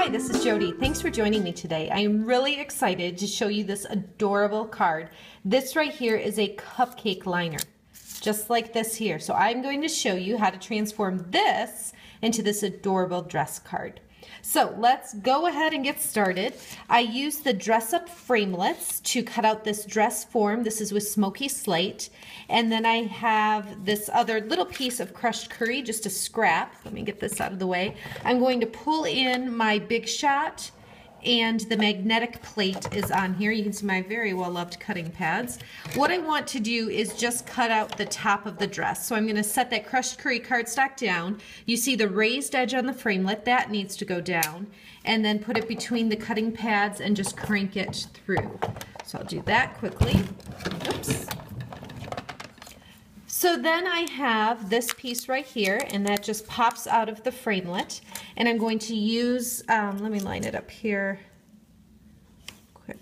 Hi, this is Jodi. Thanks for joining me today. I am really excited to show you this adorable card. This right here is a cupcake liner, just like this here. So I'm going to show you how to transform this into this adorable dress card. So let's go ahead and get started. I used the Dress Up Framelits to cut out this dress form. This is with Smokey Slate. And then I have this other little piece of crushed curry, just a scrap. Let me get this out of the way. I'm going to pull in my Big Shot, and the magnetic plate is on here. You can see my very well-loved cutting pads. What I want to do is just cut out the top of the dress. So I'm going to set that crushed curry cardstock down. You see the raised edge on the framelit, that needs to go down. And then put it between the cutting pads and just crank it through. So I'll do that quickly. Oops. So then I have this piece right here, and that just pops out of the framelit. And I'm going to use, let me line it up here quick.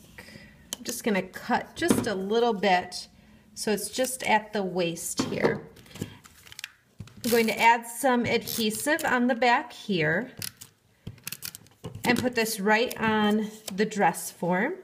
I'm just going to cut just a little bit so it's just at the waist here. I'm going to add some adhesive on the back here and put this right on the dress form.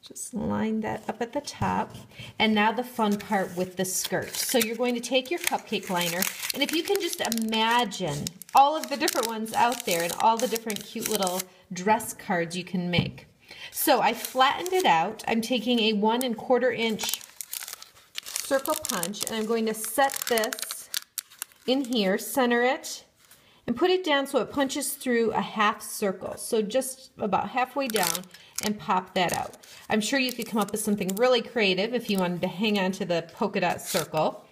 Just line that up at the top. And now the fun part with the skirt. So you're going to take your cupcake liner, and if you can just imagine all of the different ones out there and all the different cute little dress cards you can make. So I flattened it out. I'm taking a 1 1/4 inch circle punch, and I'm going to set this in here, center it, and put it down so it punches through a half circle. So just about halfway down, and pop that out. I'm sure you could come up with something really creative if you wanted to hang on to the polka dot circle.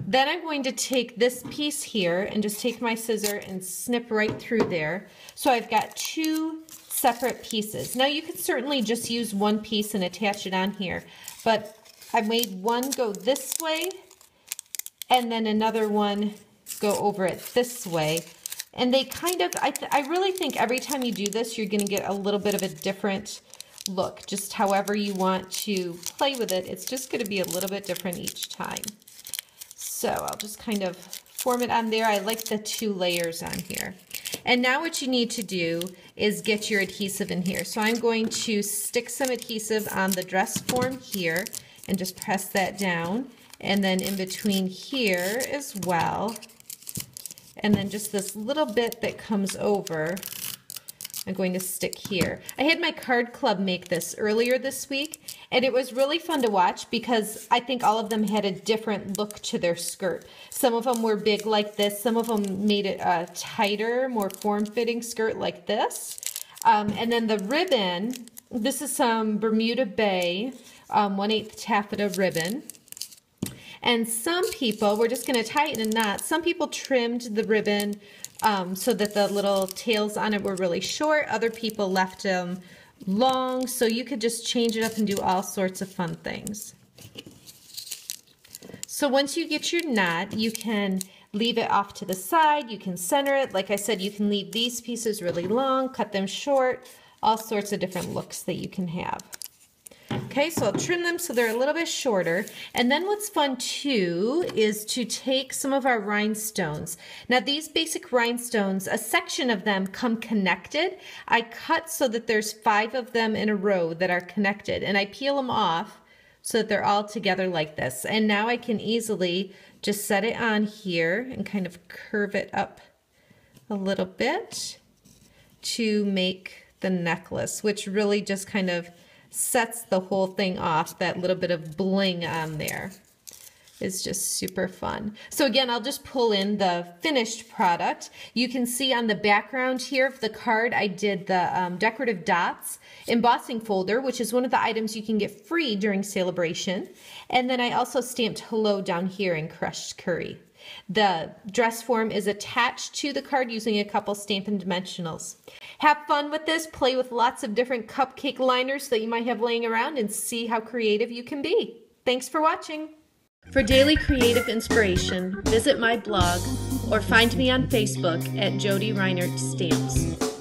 Then I'm going to take this piece here and just take my scissor and snip right through there. So I've got 2 separate pieces. Now you could certainly just use one piece and attach it on here, but I made one go this way and then another one go over it this way. And they kind of, I really think every time you do this, you're going to get a little bit of a different look. Just however you want to play with it, it's just going to be a little bit different each time. So I'll just kind of form it on there. I like the 2 layers on here. And now what you need to do is get your adhesive in here. So I'm going to stick some adhesive on the dress form here and just press that down. And then in between here as well. And then just this little bit that comes over, I'm going to stick here. I had my card club make this earlier this week, and it was really fun to watch because I think all of them had a different look to their skirt. Some of them were big like this. Some of them made it a tighter, more form-fitting skirt like this. And then the ribbon, this is some Bermuda Bay 1/8 taffeta ribbon. And some people, we're just going to tie it in a knot. Some people trimmed the ribbon so that the little tails on it were really short. Other people left them long, so you could just change it up and do all sorts of fun things. So once you get your knot, you can leave it off to the side. You can center it. Like I said, you can leave these pieces really long, cut them short, all sorts of different looks that you can have. Okay, so I'll trim them so they're a little bit shorter. And then what's fun too is to take some of our rhinestones. Now these basic rhinestones, a section of them come connected. I cut so that there's 5 of them in a row that are connected, and I peel them off so that they're all together like this. And now I can easily just set it on here and kind of curve it up a little bit to make the necklace, which really just kind of sets the whole thing off. That little bit of bling on there is just super fun. So again, I'll just pull in the finished product. You can see on the background here of the card, I did the decorative dots embossing folder, which is one of the items you can get free during celebration. And then I also stamped hello down here in crushed curry. The dress form is attached to the card using a couple Stampin' Dimensionals. Have fun with this, play with lots of different cupcake liners that you might have laying around, and see how creative you can be. Thanks for watching. For daily creative inspiration, visit my blog or find me on Facebook at Jodi Reinert Stamps.